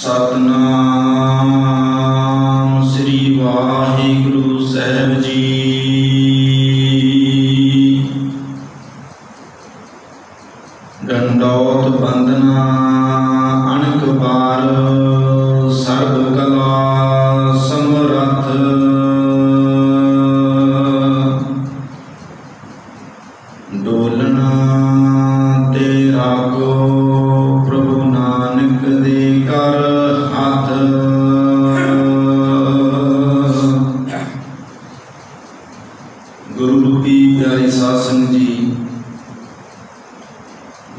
सतनाम श्री वाहिगुरु साहिब जी। दंडौत बंदना अणक बार SERB कला समरथ। डोलना ते राखो प्रभु नानक दे कर हाथ। गुरु रूपी प्यारी साध संगत जी,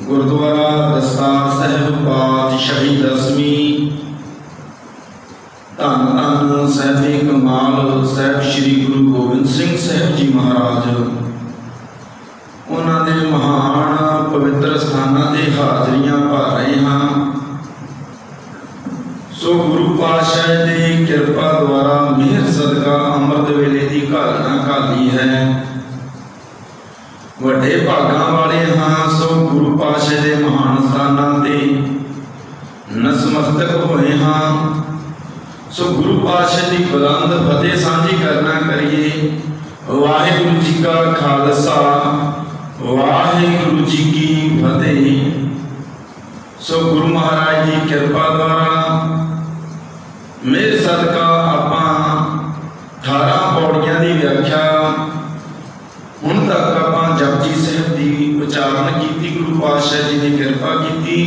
गुरुद्वारा दस्तार साहिब पातशाही 10वीं धन धन साहिबे कमाल साहिब श्री गुरु गोबिंद सिंह साहिब जी महाराज उन्होंने महान पवित्र स्थानों से हाजरियां भर रहे हैं। सो गुरु पातशाह की कृपा द्वारा मेहर सदका अमृत वेले की घालना घाली है। वड्डे भागां वाले हाँ। सो गुरु पातशाह के महान स्थानों से नतमस्तक होए हाँ। सो गुरु पातशाह की बुलंद फतेह सांझी करना करिए। वाहिगुरु जी का खालसा वाहिगुरु जी की फतेह। सो गुरु महाराज की कृपा द्वारा मेरे सदका आपां 18 पौड़ियां की व्याख्या हुण तक आपां जपजी साहिब की उचारण की। गुरु पातशाह जी ने कृपा की।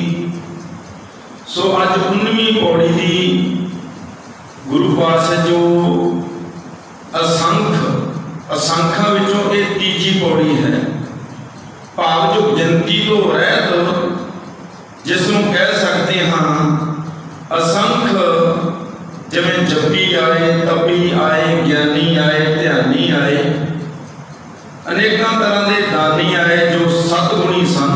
सो अज 19वीं पौड़ी की गुरु पातशाह जो असंख्या विचों ये तीजी पौड़ी है। भाव जो गिनती तो रहत जिसनों कह सकते हाँ असंख्य, जिवें जपी आए तपी आए ज्ञानी आए ध्यानी आए अनेकों तरह के दानी आए जो सतगुणी सन।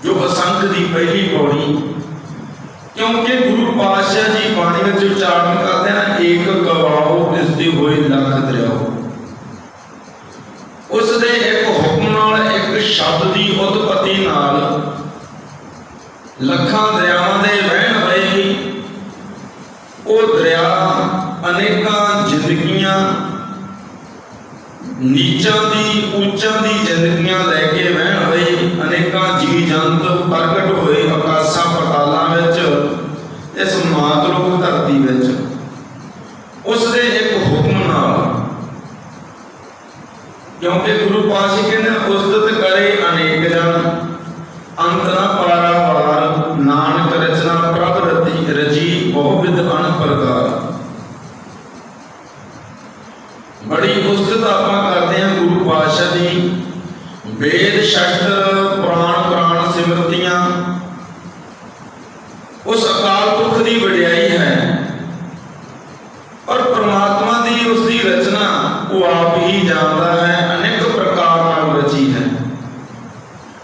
जो असंख्य की पहली पौड़ी, क्योंकि गुरु पातशाह जी बाणी में उच्चारण करते हैं एक गवाओ इसदी होए लख दरियाओ। उसदे एक हुक्म नाल एक शब्द की उत्पत्ति नाल लखां दरियावां दे वहण होए। वो दरिया अनेकां जिंदगियां नीचां दी ऊंचां दी जिंदगियां लैके वहण होए। अनेकां जी जंत प्रगट होए आकाशां पतालां विच इस मातरूप धरती विच। उसदे एक हुक्म नाल, क्योंकि गुरु पातशाह कहते उस्तत करे अनेक जन अंत न पारावार। नानक रचना प्रभ रची बहुविध अन प्रकार। बड़ी उस्तत आपां करते हैं गुरु पातशाह की। वेद शास्त्र पुराण सिमरतियां उस अकाल पुरख की वडियाई है। और परमात्मा की उसकी रचना वो आप ही जानता है। अनेक प्रकार नाल रची है,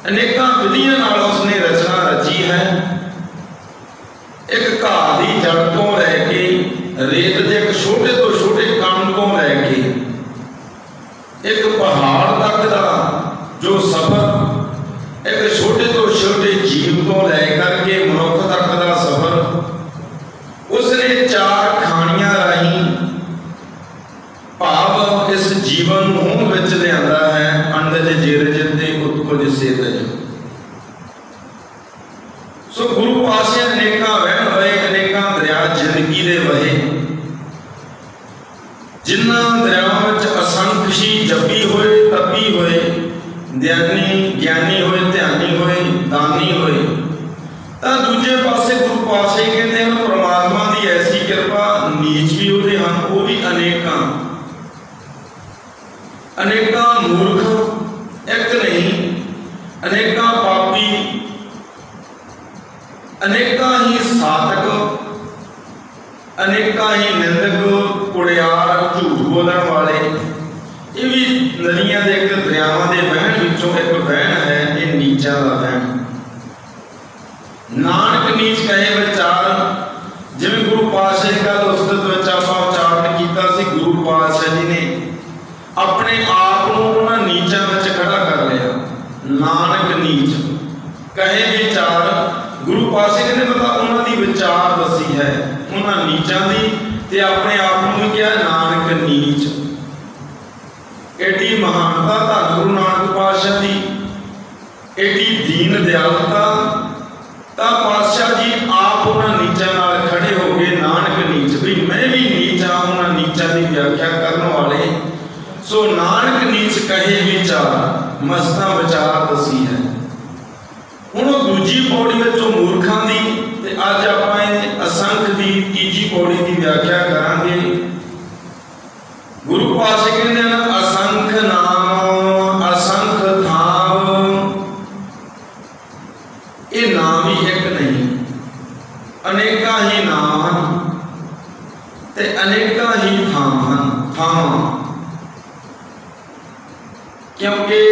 अनेकों विधियां नाल उसने रचना रची है। एक घाह की जड़ तो लैके रेत के एक छोटे तो छोटे कण को लैके एक पहाड़ तक का जो सफर, एक छोटे तो छोटे जीव तो लैकर के मनुख तक का सफर उसने 4 खानियां राही भाव इस जीवन मुंह विच लिआंदा है। अंडज जिरज ते उत्कुज सेतज। सो गुरु पातशाह अनेकां वहण होए, अनेकां दरिया जिंदगी दे वहे। जिन्हां दरियावां विच असंख्य जपी होए तपी होए ज्ञानी होए ध्यानी होए दानी होए। तां दूजे पासे गुरु पातशाह कहते हैं परमात्मा की ऐसी कृपा नीच भी होते हैं वो भी अनेकां मूर्ख एक नहीं, अनेकां पापी, अनेकां ही साधक, अनेकां ही निंदक कुड़ियार झूठ बोलने वाले। ये भी नदियां दे एक दरियावां दे बहन विचों एक बहन है। ये नीचां दा बहन। नानक नीच कहे विचार। जिवें गुरु पातशाह का उस्तत विच आपां उच्चारण कीता सी, गुरु पातशाह जी ने अपने आप को उन्हां नीचां विच खड़ा कर लिया। नानक नीच कहे विचार। गुरु पातशाह कहते मतलब उन्हां दी विचार ते अपने आप को क्या नानक नीच। एडी महानता धन गुरु नानक पातशाह की, एडी दीन दयालता, तो पातशाह जी आप उन्होंने नीचा नाल खड़े हो गए नानक नीच, भी मैं भी नीच हाँ, उन्होंने नीचा की व्याख्या करने वाले। सो नानक नीच कहे विचार मस्ता विचार दसी है। हुण दूजी पौड़ी में मूर्खां दी ते अज आपां असंख दी तीजी पौड़ी की व्याख्या करांगे। गुरु पातशाह कहंदे हैं असंख नाम असंख थाव, ये नाम ही एक नहीं, अनेका ही नाम ते अनेका ही थाव। क्योंकि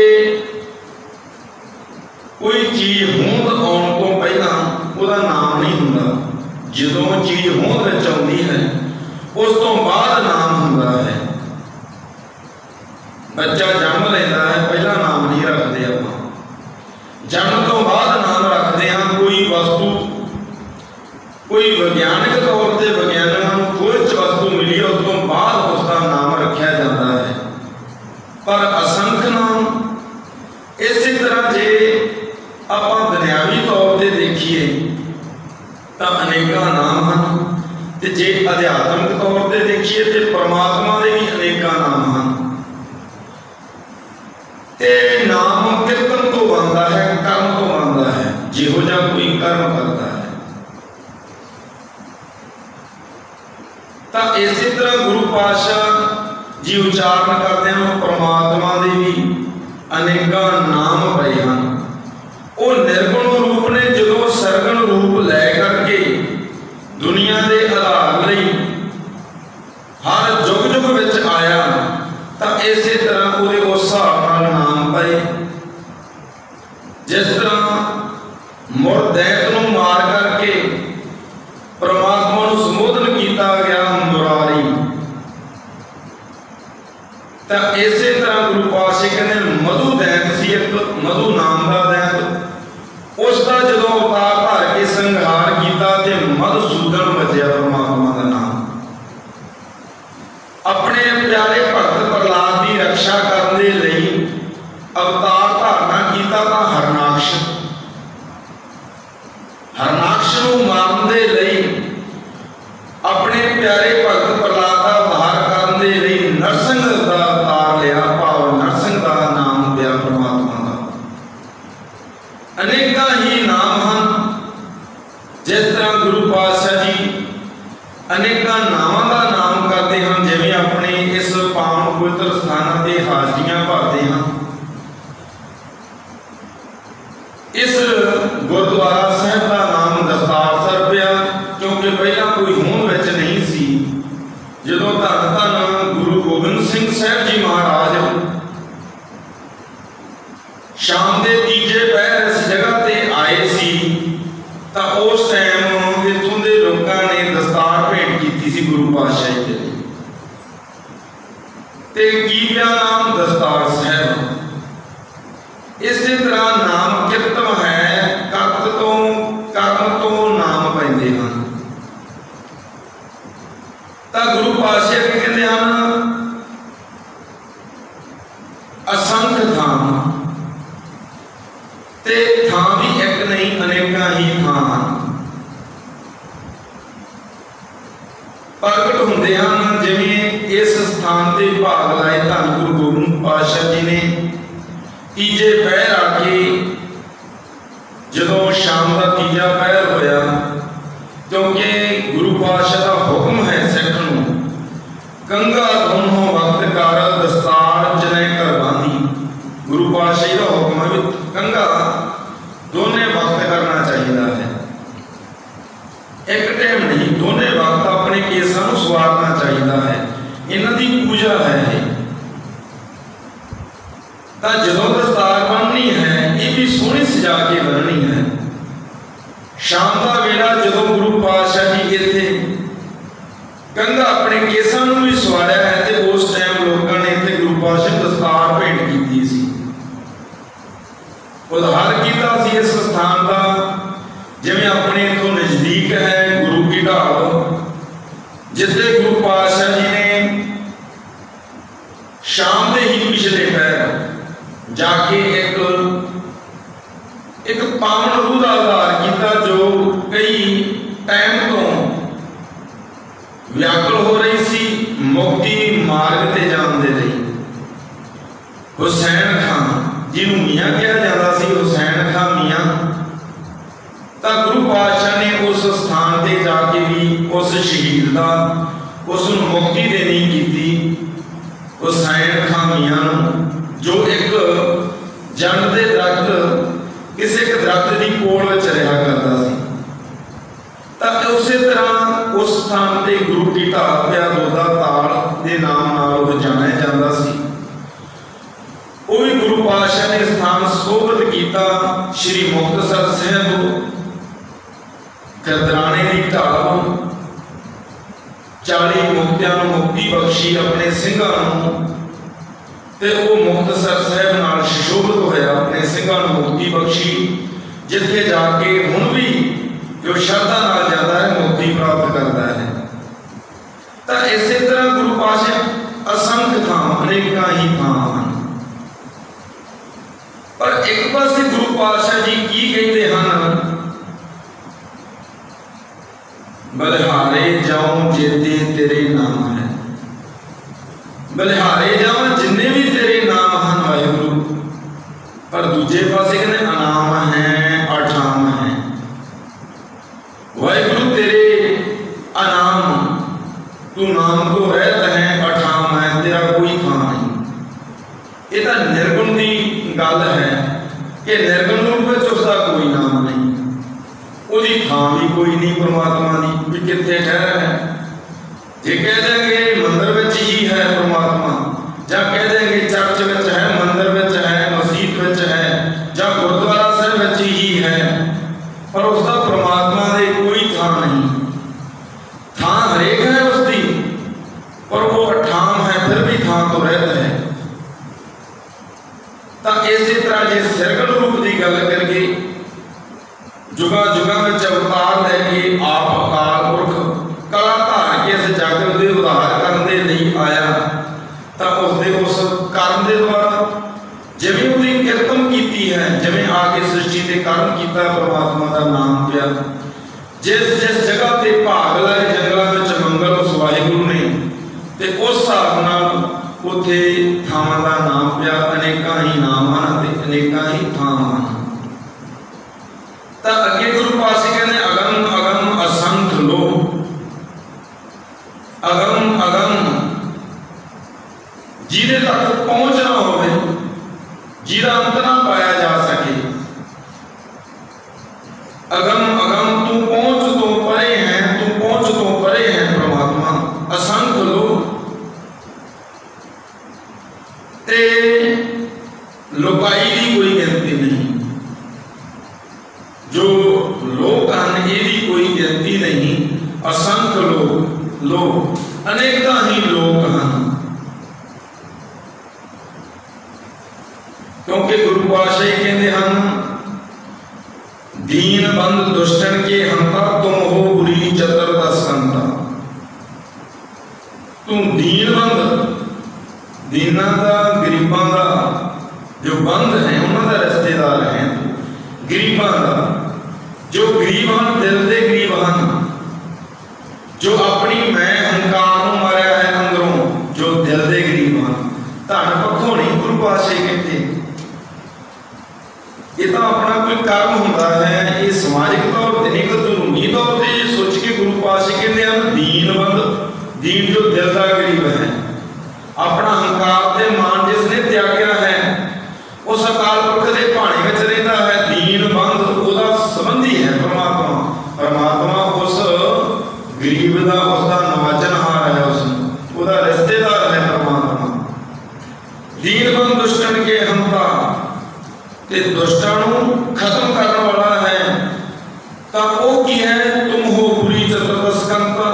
कोई चीज होंद आने को पहला उसका नाम नहीं होंदा, जो चीज होंद विच आउंदी है उस तो बाद नाम होंदा है। बच्चा जन्म लेता है पहला नाम नहीं रखते, आप जन्म तो बाद नाम रखते हैं। कोई वस्तु कोई विज्ञानिक तौर पर विज्ञानियों को खोज वस्तु मिली उस तो बाद उसका नाम रखा जाता है। पर असंख नाम इसी तरह जे आप दुनियावी तौर पर देखिए तो अनेका नाम हैं, तो जे अध्यात्मिक तौर पर देखिए तो परमात्मा के भी अनेका नाम हैं। ते नाम कीर्तन तो बनता है, कर्म तो बनता है, जिहो जा कोई कर्म करता है। तो इसी तरह गुरु पातशाह जी उच्चारण करते हैं परमात्मा के भी अनेका नाम पए हैं। वो निर्गुण रूप ने जो सरगुण रूप लै करके दुनिया के आधार लई हर जुग जुग विच आया, तो इसी तरह उस हिसाब नाल नाम पए। जिस तरह मुड़ दैत नूं मार करके परमात्मा नूं संबोधन किया गया मुरारी, तो इसी तरह गुरु पातशाह कहते मधु दैत सी, एक मधु नाम का दैत, उसका जो अवतार धर के संहार किया तो मधुसूदन बचया परमात्मा का नाम। अपने प्यारे भगत प्रहलाद की रक्षा करने लई अवतार धारणा किया तो हरनाक्ष, हरनाक्ष नूं मारने लई अपने प्यारे भगत प्रहलाद का उद्धार करने लई नरसिंह का अवतार लिया, भाव नरसिंह का नाम दिया परमात्मा का। अनेका ही नाम हैं। जिस तरह गुरु पातशाह जी अनेका नामों का नाम करते हैं, जिवें अपने इस पावन पवित्र स्थानों से हाजरियां भरते हैं। इस गुरुद्वारा साहब का नाम दस्तार सर पिया, क्योंकि पहला कोई होंद विच नहीं सी। जदों धन धन गुरु गोबिंद सिंह साहब जी महाराज शाम के तीजे पहर इस जगह ते आए सी, तो उस टाइम इत्थों के लोगों ने दस्तार भेंट की सी गुरु पातशाह जी ते की नाम दस्तार साहब। इसी तरह नाम किरतम है, कर्त तो कर्म तो नाम पैंदे हैं। तो गुरु पातशाह कहते हैं असंख थां, ते थां भी एक नहीं अनेका ही थां प्रगट होंदे हैं। जिवें इस स्थान से भाग लाए धन गुरु गोबिंद पातशाह जी ने तीजे पहर आके, जदों शाम का तीजा पहर होया, क्योंकि गुरु पातशाह का हुक्म है सिख नूं कंघा दोनों वक्त कर दस्तार जने कर बांधी। गुरु पातशाह का हुक्म है भी कंघा दोने वक्त करना चाहिए है, एक टाइम नहीं, दोने वक्त अपने केसां नूं सवारना चाहिए है। इन्हां दी पूजा है। तो जो दस्तार बननी है ये भी सोहनी सजा के बननी है। शाम का वेला जो गुरु पातशाह जी इत्थे कंघा अपने केसां नूं भी सवारिया है, तो उस टाइम लोगों ने इत्थे गुरु पातशाह दस्तार भेंट की सी, उद्धार किया सी इस स्थान का। जिवें अपने इत्थों नज़दीक है गुरु की ढाल, जिथे गुरु गुरु पातशाह जी ने शाम के ही पिछले पैर जाके एक पावन रूह का उद्धार किया, जो कई टाइम तो व्याकुल हो रही सी, मुक्ति मार्ग ते जान दे रही। हुसैन खान जिन्होंने मियाँ कहा जाता सी, हुसैन खान मियाँ, तो गुरु पातशाह ने उस स्थान ते जाके भी उस शहीद का उसनूं मुक्ति देनी की। हुसैन खान मियाँ जो एक जंड के दरख्त किसी एक दरख्त की कोल में रहा करता सी, तो उस तरह उस स्थान से गुरु की ढाल पिया दोदा ताल के नाम नाल जानिया जाता सी। वो भी गुरु पातशाह ने स्थान सोबत किया श्री मुक्तसर साहिब खदराने की ढाल 40 मुक्तियां मुक्ति बख्शी अपने सिंघां ते वो मुक्तसर साहिब नाल सुशोभित होया, अपने सिंघां मुक्ति बख्शी, जिथे जाके हुण भी जो श्रद्धा नाल जाता है मुक्ति प्राप्त करता है। तो इस तरह गुरु पातशाह असंख्य थां अनेकां ही थां हैं, पर एक पासे गुरु पातशाह जी की कहते हैं, बलिहारे जाऊं जेते तेरे नाम है, बलिहारे जाऊं जिन्ने भी तेरे नाम हैं वाहिगुरु, पर दूजे पासे कहते अनाम है अठाम है। वाहिगुरु तेरे अनाम, तू नाम को रहता है, अठाम है, तेरा कोई थां नहीं। ये तो निर्गुण की गल है कि निर्गुण रूप में उसका कोई नाम नहीं, उसकी थां भी कोई नहीं परमात्मा की, भी कितने ठहरा है। जे कह देंगे मंदिर में ही है परमात्मा, या कह देंगे चर्च में है, मंदिर में है, मसीत में है, या गुरुद्वारा साहब में ही है, पर उसका परमात्मा दे कोई थां नहीं। थां हरेक है उसकी, पर वो अठाम है, फिर भी थां तो रहता है। तो इस तरह जे सरगल रूप की गल करके जुगा जुगा में अवतार लैके आप अकाल पुरख कला धार के इस जग के उद्धार करने नहीं आया, तो उसके उस कर्म के द्वारा जिवें उसकी किरतम की है, जिवें आके सृष्टि के कर्म किया, परमात्मा का नाम पिया, जिस जिस जगह पर भाग लाए जंगलों में मंगल उस वाहिगुरु ने, तो उस हिसाब नाल उत्थे थावां का नाम पिया। अनेकां ही नाम हैं, अनेकां ही थां हैं। तो अगे गुरु पातशाह कहते अगम अगम असंख्य लो, अगम अगम जिहदे तक पहुंच ना होवे, जिहदा अंत ना पाया जा सके। अगम अगम तू पहुंच तो परे है, तू पहुंच तो परे है परमात्मा। असंख्य लो ते लुकाई की कोई गिनती नहीं, जो लोग हैं ये कोई गिनती नहीं। असंख्य लोग अनेकता ही लोग हैं, क्योंकि गुरु पातशाह कहते हैं दीन बंद दुष्टन के हंता, तुम हो बुरी चतुर्दश कंता। तुम दीन बंद, दीना का गरीबां का जो बंद है, उन्होंने रिश्तेदार है, गरीबां का जो गरीब हैं, दिल के गरीब हैं, जो अपनी मैं अहंकार मारिया है अंदरों, जो दिल के गरीब हैं, धन पक्षों नहीं। गुरु पातशाह कहते ये तो अपना कोई कर्म होता है, ये समाजिक तौर पर नहीं, कानूनी तौर पर सोच के गुरु पातशाह कहते हैं दीन बंद, दीन जो दिल का गरीब है, अपना अहंकार ते मान जिसने त्यागया है, उस अकाल पुरख के भाणे में रहता है। दीन बंद उसका संबंधी है परमात्मा, परमात्मा उस गरीब का उसका नवाजनहार है, उसका रिश्तेदार है परमात्मा। दीन बंद दुष्टन के हंता, ते दुष्टां नूं खत्म करने वाला है। तो वो की है, तुम हो बुरी चतुर्दश कंता,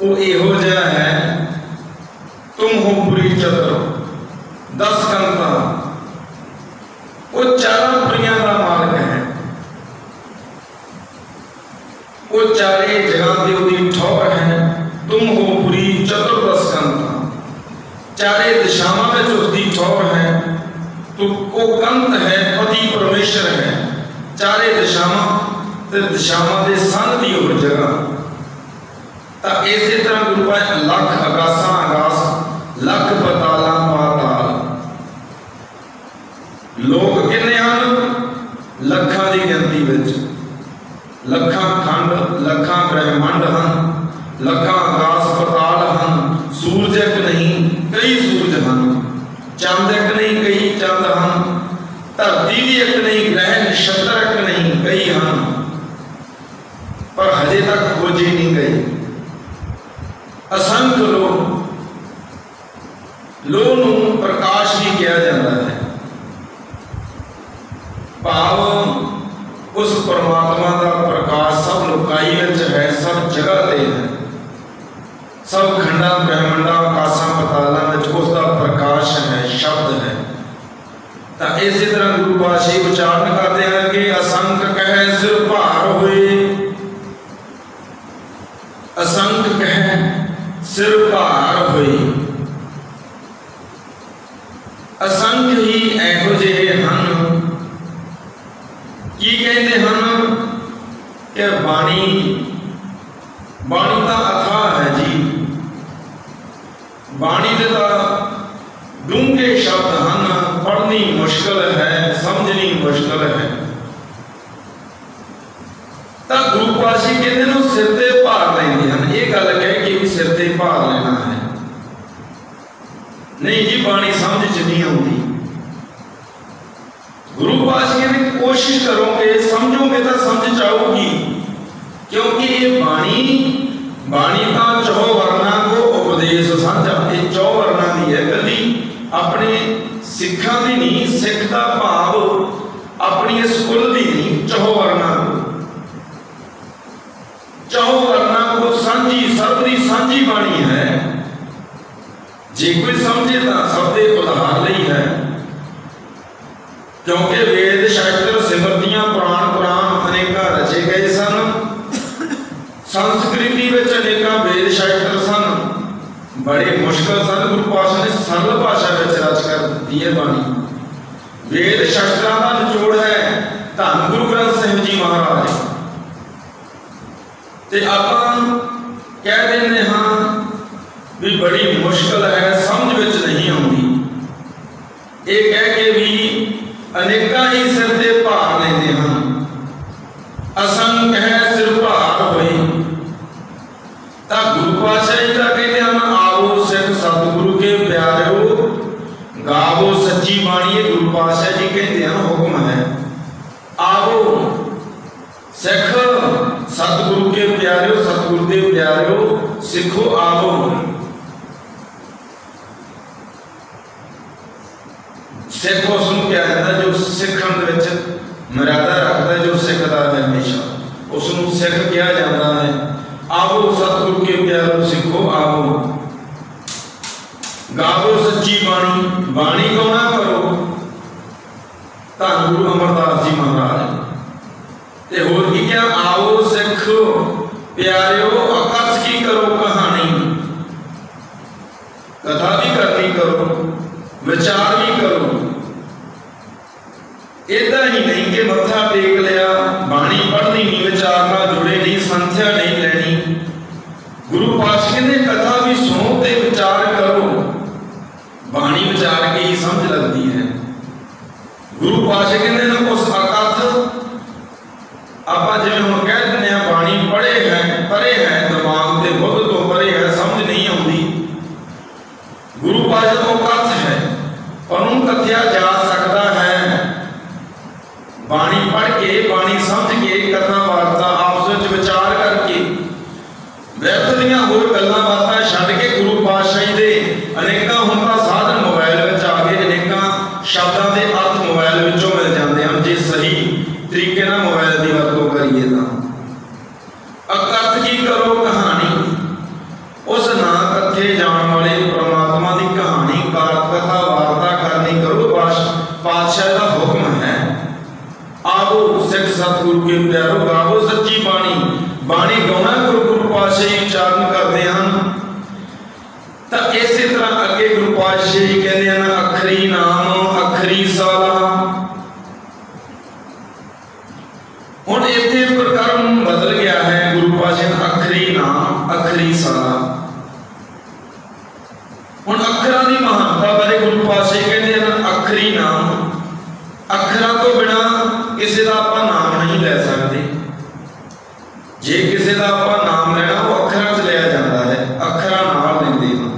वो इहो जिहा है, तुम हो बुरी चतुर 10 कंता, वो चारों प्रिया का मालिक है, वो चारे जगह की ठौर है। तुम हो बुरी चतुर्दश कंता, चारे दिशावां में उसकी ठौर है। तो वो कंत है, पति परमेश्वर है। चारे दिशावां ते दिशावां दे संग दी होर जगह। तो इसी तरह गुरु पातशाह लख आकाशा आकाश, लख पताला पाताल। लोग किन्ने हैं? लखां दी गिनती विच, लखां खंड, लखां ब्रह्मंड हैं, लखां आकाश पताल हैं। सूरज एक नहीं कई सूरज हैं, चंद एक नहीं कई चंद हैं, धरती भी एक नहीं, ग्रह नक्षत्र एक नहीं कई हैं। पर हजे तक खोजी नहीं गई। असंख्य लोह नूं प्रकाश भी किया जाता है। भाव उस परमात्मा का प्रकाश सब लुकाई विच है, सब जगह ते है, सब खंडा ब्रह्मंडा आकाशा पतालों में उसका प्रकाश है, शब्द है। तो इसी तरह गुरु पातशाह उच्चारण करते हैं कि असंख्य कहे सिर भार होए, असंख्य कहे सिर भार होए। असंख्य ही एहो जिहे हन की कहते हैं कि बाणी बाणी का अथाह है जी। बाणी के डूंगे शब्द हैं, पढ़नी मुश्किल है, समझनी मुश्किल है। तो गुरु पातशाह कहते हैं सिर ते भार लेंदे हैं। ये गल कह के भी सिर ते भार लेना है नहीं जी, बाणी समझ च नहीं आती। गुरु पातशाह कहते कोशिश करोगे समझोगे तो समझ जाओगी, क्योंकि ये बाणी का चौ वर्णा को उपदेश साझा। ये चौ वर्णा की है, कभी अपने सिखा की नहीं, सिख का भाव अपनी इस कुल की नहीं, चौ वर्णा को, चौ वर्णा को साझी सबकी साझी बाणी है। जे कोई समझे तो सबके उधार लई है, क्योंकि वेद शास्त्र सिमरतियां पुराण पुराण अनेक रचे गए सन। संस्कृति में अनेक वेद शास्त्र सन, बड़े मुश्किल सन। गुरु पातशाह ने सरल भाषा में रच कर दी है बाणी। वेद शास्त्रों का निचोड़ है धन गुरु ग्रंथ साहिब जी महाराज। ते आपां कह देने हाँ भी बड़ी मुश्किल है, समझ विच नहीं आती। ये कह के भी अनेका ही सिर ते भार लेंदे हैं। असंख्य है सिर भार होई। तां गुरु पातशाह जी का कहते हैं आवो सिख सतगुरु के प्यारो, गावो सच्ची बाणी। ये गुरु पातशाह जी कहते हैं हुक्म है, आवो सिख सतगुरु के प्यारो, सतगुरु के प्यारो सिखो आवो। सिख उसनूं क्या कहता जो सिखण दे विच मर्यादा रखता है, जो सिखदा है हमेशा उसनूं सिख कहा जाता है। आवो सतगुरु के प्यारो सिखो आवो, गावो सच्ची बाणी, बाणी गाना करो। धन गुरु अमरदास जी महाराज ते होर की क्या, आओ सिख प्यारियो अकथ की करो कहानी। कथा भी करनी करो, विचार भी करो। इदा ही नहीं कि मत्था टेक लिया, बाणी पढ़नी नहीं, विचार ना जुड़े नहीं, संध्या नहीं लेनी। गुरु पातशाह ने कथा भी सुनो ते विचार करो। बाणी विचार के ही समझ लगती है। गुरु पातशाह कहते हैं उस अकथ आप जिवें हुण कह दिंदे आ बाणी पढ़े है, परे है, दिमाग के बुद्ध तो परे है, समझ नहीं आती। गुरु पातशाह तो कथ है, उन्होंने कथया जा सकता है। बाणी पढ़ के, बाणी समझ के, कथा वार्ता आपस में विचार करके, व्यर्थ दीआं होर गल्लां बातां छड्ड के गुरु पातशाह दे अनेकां हुण तां साधन मोबाइल विच आ गए, अनेकां शब्दां दे अर्थ मोबाइल विचों मिल जाते हैं जे सही तरीके नाल मोबाइल की वरतों करिए तां। अकथ की करो कहानी, उस ना कथे जाण वाले परमात्मा की कहानी कथा वार्ता करनी करो। पातशाह का हुक्म है, आवो सिख सतगुरु के प्यारो, गावो सच्ची बाणी। बाणी गाना करो। गुरु पातशाह उच्चारण करते हैं अखरी साला। हुण अखरां दी महानता बारे गुरु पातशाह कहते हैं अखरी नाम, अखरां तो बिना किसी का आपां नाम नहीं लै सकते। जे किसी का आपां नाम लेना वो अखरां च लिया जाता है, अखरां नाल लैंदे हां।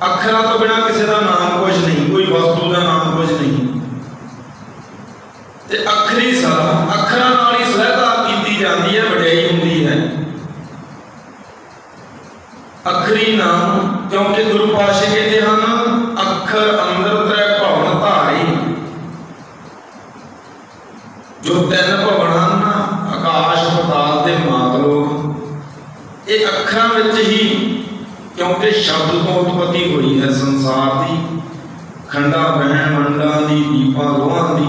अखरां तो बिना किसी का नाम कुछ नहीं, कोई वस्तु का नाम कुछ नहीं। ते अखरी साला, अखरां नाल ही सहायता की जाती है, वडियाई हुंदी है। अखरी नाम क्योंकि गुरु पातशाह कहते हैं अखर अंदर त्रै भवन धारे, जो तीन भवन हैं आकाश पताल ते मातलोक, ये अखरां विच ही, क्योंकि शब्द तो उत्पत्ति हुई है संसार की, खंडा ब्रह्मंडा की, दीपां लोहां की,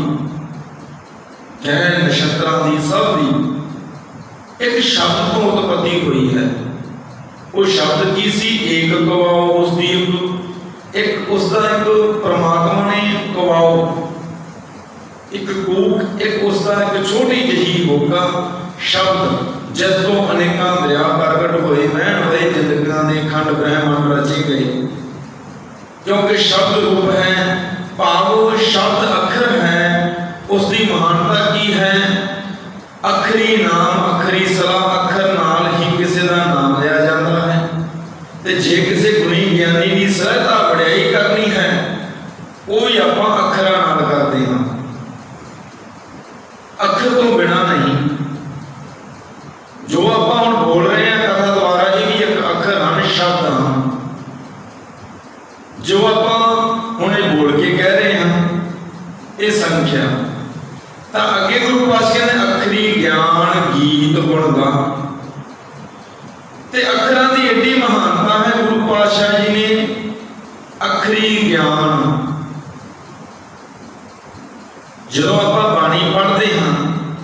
ग्रह नक्षत्रां की, सब की एक शब्द तो उत्पत्ति हुई है। वो शब्द की सी एक कवाओ, उसकी एक उसका एक परमात्मा ने कवाओ, एक कूक, एक उसका एक छोटी जही होगा शब्द, जिस तो अनेकों दरिया प्रगट होए, बहन होए जिंदगियां दे खंड ब्रह्मांड रचे गए। क्योंकि शब्द रूप है, भाव शब्द अखर है, उसकी महानता की है। अखरी नाम, अखरी सलाह, अखर नाल ही किसी का नाम लिया जाता है। ते जे किसी गुणी ज्ञानी की सहायता वडियाई करनी है, वो ही आपां अखरां नाल करते हैं, अखर तो बिना नहीं। जो आपां हुण बोल रहे हैं कथा द्वारा, ये भी एक अखर हैं, शब्द हैं, जो आपां हुणे बोल के कह रहे हैं, ये संख्या। तो अगे गुरु पातशाह ने अखरी ज्ञान गीत गुण गा, ते अखरां दी एडी महानता है। गुरु पातशाह जी ने अखरी ज्ञान, जो आपां बाणी पढ़ते हैं,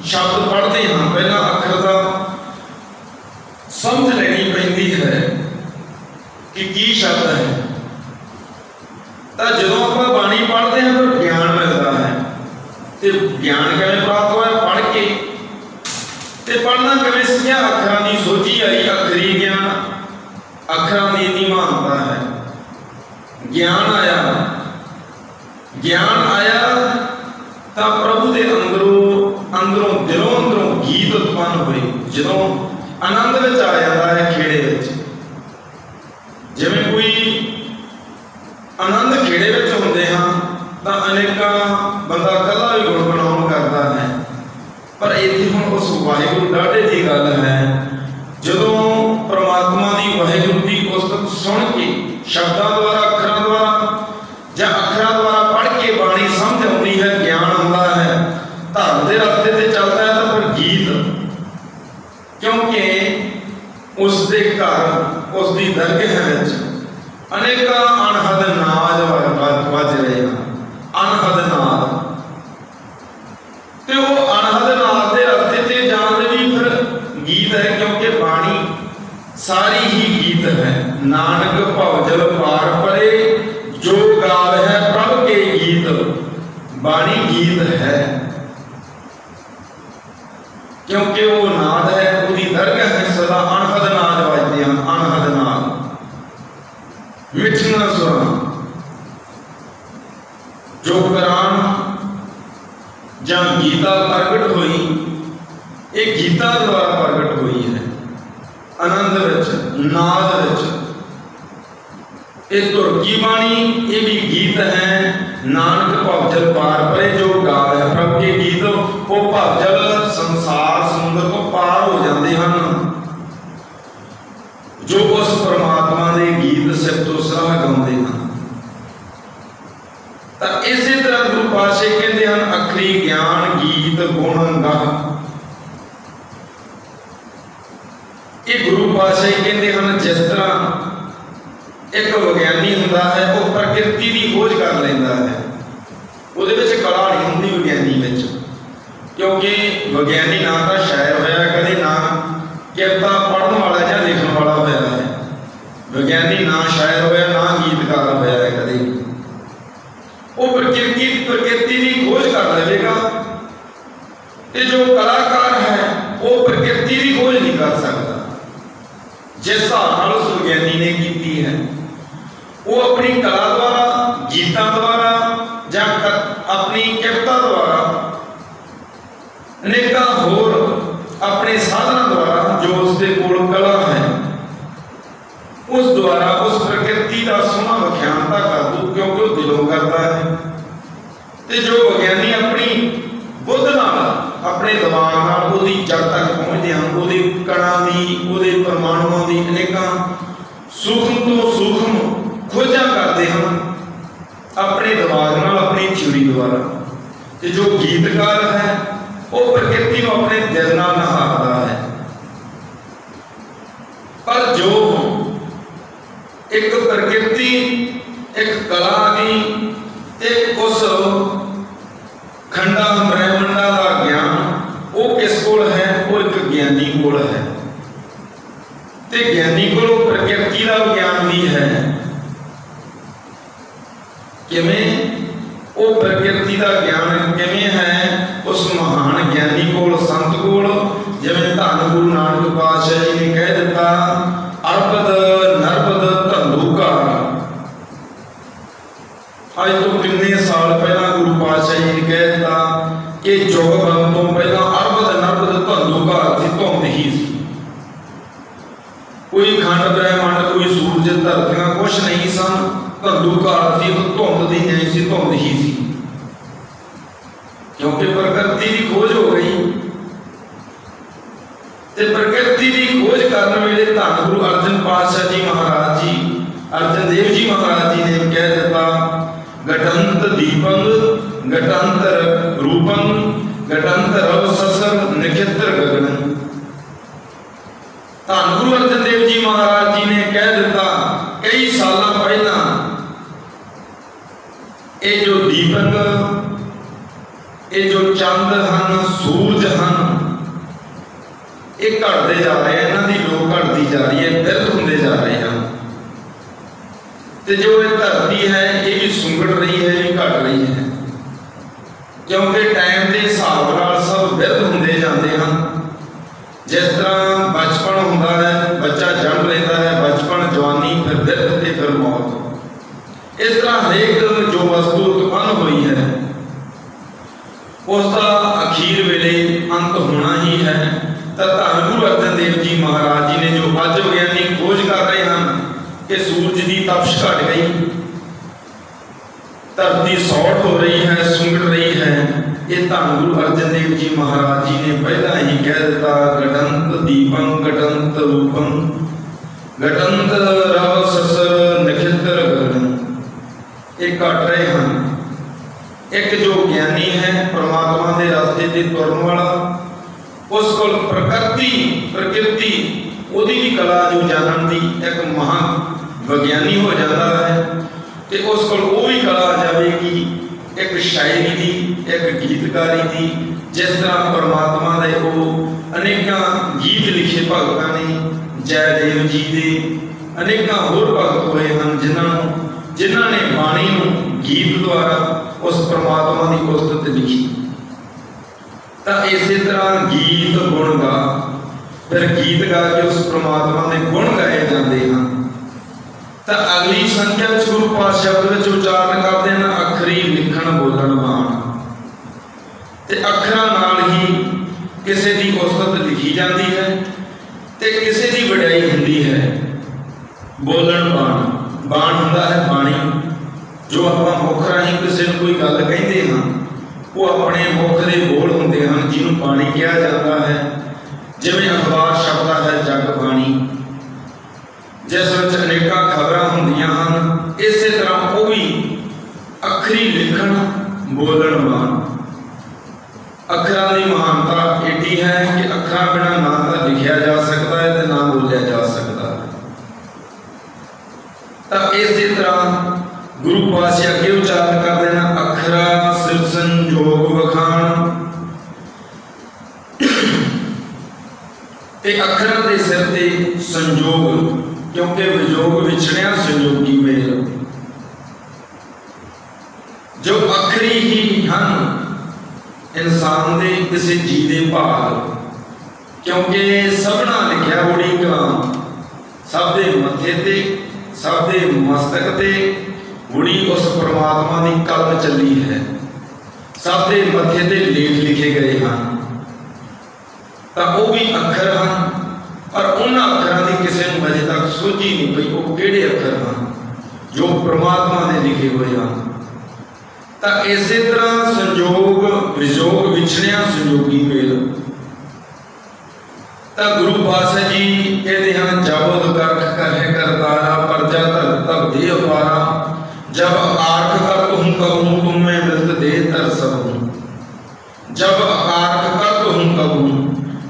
शब्द पढ़ते हैं, पहला अखर का समझ लेनी पैंदी है कि की शब्द है। तो जो आपां बाणी पढ़ते हैं तो ज्ञान मिलता है। तो ज्ञान किवें प्राप्त होया? पढ़ के। ते पढ़ना किवें सीखिया? अखरां दी सोची आई, अखरी ज्ञान, अखरां दी इतनी महानता है। ज्ञान आया, ज्ञान आया तो प्रभु के अंदरों दिलों अंदरों गीत उत्पन्न हुए। जो आनंद विच आ जाता है खेड़े विच, जिवें कोई आनंद खेड़े विच हुंदे हां तां अनेकां बंदा कला भी गुणगुणाउण करदा है, पर इत्थे हुण उस वाहिगुरू डाढे दी गल है। जदों परमात्मा दी वाहिगुरू दी उस्तत सुन के शब्दां द्वारा, अखरां द्वारा जां अखरां द्वारा पढ़ के बाणी समझ आउंदी है, ज्ञान आउंदा है, धर्म दे रस्ते ते चलदा है, तो फिर गीत, क्योंकि उसके घर उसकी दरगाह विच अनेकां अनहद नाद वज रहे हैं, अनहद नाद। तो वो अनहद नाद के रस्ते ते जाण दे भी फिर गीत है, क्योंकि बाणी सारी ही गीत है। नानक भवजल पार परे, जो गाल है प्रभ के गीत, बाणी गीत है, क्योंकि वो नाद है, पूरी दरगाह है, सदा अनहद नाद बजते हैं, अनहद नाद, मिठियां सुरां। जो कुरान जां गीता प्रगट हुई, ये गीता द्वारा प्रगट हुई है, आनंद विच, नाद विच। ये तुरकी बाणी, ये भी गीत है। नानक भवजल पार परे, जो गाल है प्रभ के गीत, वो भवजल संसार समुद्र को पार हो जाते हैं, जो उस परमात्मा के गीत सिफत सराह गाते हैं। तो इसी तरह गुरु पातशाह कहते हैं अखरी ज्ञान गीत गुण गा। ये गुरु पातशाह कहते हैं जिस तरह एक विज्ञानी होता है, वो प्रकृति की खोज कर लेता है, वो कला नहीं होंगी विज्ञानी विच, क्योंकि विज्ञानी ना तो शायर होया कदे, ना किरता पढ़ने वाला या लिखने वाला होया है। विज्ञानी ना शायर होया, ना गीतकार होया है कदे। वो प्रकृति की खोज कर लेगा। ये जो कलाकार है वो प्रकृति की खोज नहीं कर सकता। जिस हिसाब नाल उस विज्ञानी ने की है, वो अपनी कला द्वारा, गीतां द्वारा या अपनी कविता द्वारा, अनेकों होर अपने साधना द्वारा जो उसके कोल कला है उस द्वारा उस प्रकृति का सोहना व्याख्यानता कर दू, क्योंकि वो दिलों करता है। तो जो विज्ञानी अपनी बुद्ध नाल, अपने दिमाग नाल उहदी जड़ तक पहुंचते हैं, उहदे कणां दी, उहदे परमाणुओं की अनेकों सूक्ष्म तो सूक्ष्म खोजां करते हैं अपने दिमाग नाल, अपनी थ्योरी द्वारा। तो जो गीतकार है वो प्रकृति को अपने दिल नाल निहारदा है। पर जो एक प्रकृति, एक कला की, एक उस खंडा ब्रह्मंडा का ज्ञान वो किस कोल है? वो एक ज्ञानी कोल है। ते ज्ञानी कोल प्रकृति का ज्ञान भी है। किवें? वो प्रकृति का ज्ञान किवें है? उस महान ज्ञानी कोल, संत कोल, जिवें धन गुरु नानक पातशाह जी ने कह दिता, अरबद नरबद धंधूकार। आज तो कितने साल पहला गुरु पातशाह जी ने कह दिता कि जुग बन तो पहला अरबद नरबद धंधूकार सी, धुंध ही सी। कोई खंड ब्रह्मंड, कोई सूरज धरतियां कुछ नहीं सन, धंधूकार सी, तो धुंध दी नहीं सी, धुंध ही सी। क्योंकि प्रकृति की खोज हो गई। ते प्रकृति की खोज करने वेले धन गुरु अर्जन पातशाह जी महाराज जी, अर्जन देव जी महाराज जी ने कह दिता, घटंत दीपंग घटंत रूपंग घटंत रव ससर नक्षत्र गगन। धन गुरु अर्जन देव जी महाराज जी ने कह दिता कई साल पहला, ये जो दीपक, ये जो चंद हैं, सूरज हैं, ये घटते जा रहे हैं, इन्हां दी लोक घटती जा रही है, व्यर्थ होंदे जा रहे हैं। तो जो ये धरती है ये भी सुंगड़ रही है, भी घट रही है, क्योंकि टाइम के हिसाब नाल सब व्यर्थ होंदे जाते हैं। जिस तरह बचपन होंदा है, बच्चा जन्म लेता है, बचपन, जवानी, फिर व्यर्थ ते फिर मौत। इस तरह हरेक जो वस्तु उत्पन्न हुई है उसका अखीर वेले अंत होना ही है। तो धन गुरु अर्जन देव जी महाराज जी ने जो अज विज्ञानी खोज कर रहे हैं कि सूरज की तपश घट गई, धरती सौट हो रही है, सुंगड़ रही है, ये धन गुरु अर्जन देव जी महाराज जी ने पहला ही कह दिता, घटंत दीपं घटंत रूपं घटंत रव ससर नक्षत्र गगन। ये घट रहे हैं। एक जो ज्ञानी है परमात्मा के रास्ते से तुरन वाला, उस को प्रकृति उहदी भी कला जो जानन दी एक महान विज्ञानी हो जाता है। तो उस को वो भी कला आ जाएगी, एक शायरी की, एक गीतकारी की। जिस तरह परमात्मा के वो अनेकों गीत लिखे भगतों ने, जयदेव जी के अनेकों होर भगत हुए हैं जिन्होंने बाणी गीत द्वारा उस परमात्मा की उस्तत लिखी। तो इस तरह गीत गुण गा, फिर गीत गा के उस परमात्मा के गुण गाए जाते हैं। तो अगली संख्या गुरु पातशाह उच्चारण करते हैं अखरी लिखण बोलन बाण। तो अखरां नाल ही किसी की उस्तत लिखी जाती है, तो किसी की वड्याई होंदी है। बोलन बाण, बाण हुंदा है बाणी, जो आपां मुख राही किसी को कोई गल कहते हैं, वो अपने मुख के बोल होंदे हैं जिन्होंने बाणी कहा जाता है। जिवें अखबार छपदा है जग बाणी, जिस विच अनेकां खबरां हुंदियां हन, इस तरह वो भी अखरी लिखण बोलन बाण। अखरां की महानता एडी है कि अखरां बिना ना तो लिखिया जा सकता है तो ना बोलिया जा सकता है। तो इस तरह गुरु पातशाह अगे उच्चारण कर देना अखरा सिर संजोग वखाण। अखरां के सिर ते संजोग, क्योंकि विजोग विछड़िया संजोगी मेल। जो अखरी ही हैं इंसान दे किसी जी दे भाग, क्योंकि सबना लिखिया बड़ी कलाम, सब दे मथे मथे ते सब दे मस्तक ते हुणी उस परमात्मा की कलम चली है। सब दे मथे ते लेख लिखे गए हैं, तो वो भी अखर हैं, पर उन्होंने अखरां की किसी को अजे तक सोझी नहीं पई वो किहड़े अखर हैं जो परमात्मा ने लिखे हुए हैं। तो इस तरह संयोग विजोग विछड़िया संयोगी मेल। तो गुरु पातशाह जी कहते हैं जब उदगर्भ कहे करतारा परजा धर तब दे अपारा, जब आर्थ कर तुम कहूँ तुम में मिलत दे तरसहूँ। जब आर्थ कर तुम कहूँ,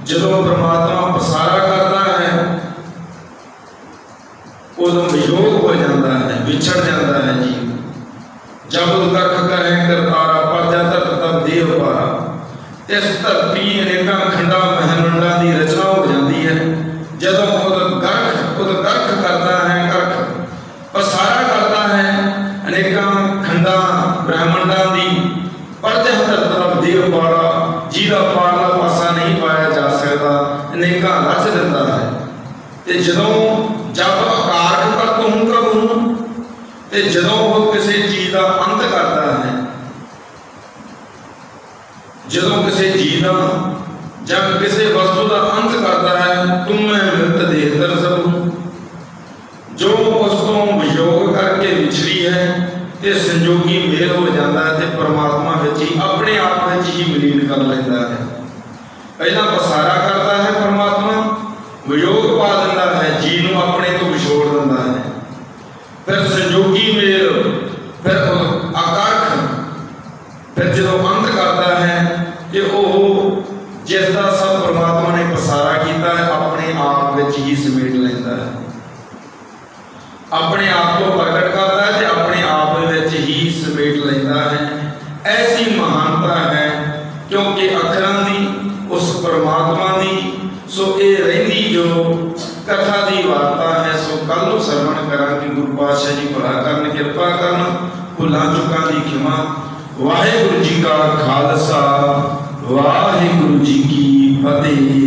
जदों परमात्मा पसारा करता है उदों वियोग हो जाता है, विछड़ जाता है जी। जब उदगर्भ कहे करतारा परजा धर तब दे अपारा, इस धरती अनेकों खंडा महमंडा की रचना हो जाती है। जदों उदगर्भ करता है, गर्भ पसारा करता है अनेकों खंडा ब्रह्मंडा की, परजा धर तब दे अपारा, जिहदा पारला पासा नहीं पाया जा सकता अनेकों रच दिता है। ते जदों जब आकार कर तुम कहूँ, ते जदों वो किसी चीज का अंत करता है, जदों किसी चीज का जब किसी वस्तु का अंत करता है, तुम मैं मिलत दे तरसहूँ। जो वस्तु वियोग करके विछड़ी है ते संजोगी मेल हो जाता है, ते परमात्मा विच ही अपने आप में ही विलीन कर लेता है। पहला पसारा करता है परमात्मा, वियोग पा देता है, जी नूं अपने तो विछोड़ देता है। फिर संजोगी मेल, फिर आकारख, फिर जो अंत करता है कि वह जिसका सब परमात्मा ने पसारा किया है अपने आप में ही समेट लेता है, अपने आप को प्रकट करता है तो अपने आप में ही समेट लेता है। ऐसी महानता है क्योंकि अखरां दी उस परमात्मा दी। सो ये रही जो कथा की वार्ता है, सो कल श्रवण करा कि गुरु पातशाह जी भला करन, कृपा करन, भुलां चुकां दी खिमा। वाहिगुरु जी का खालसा, वाहिगुरु जी की फतेह।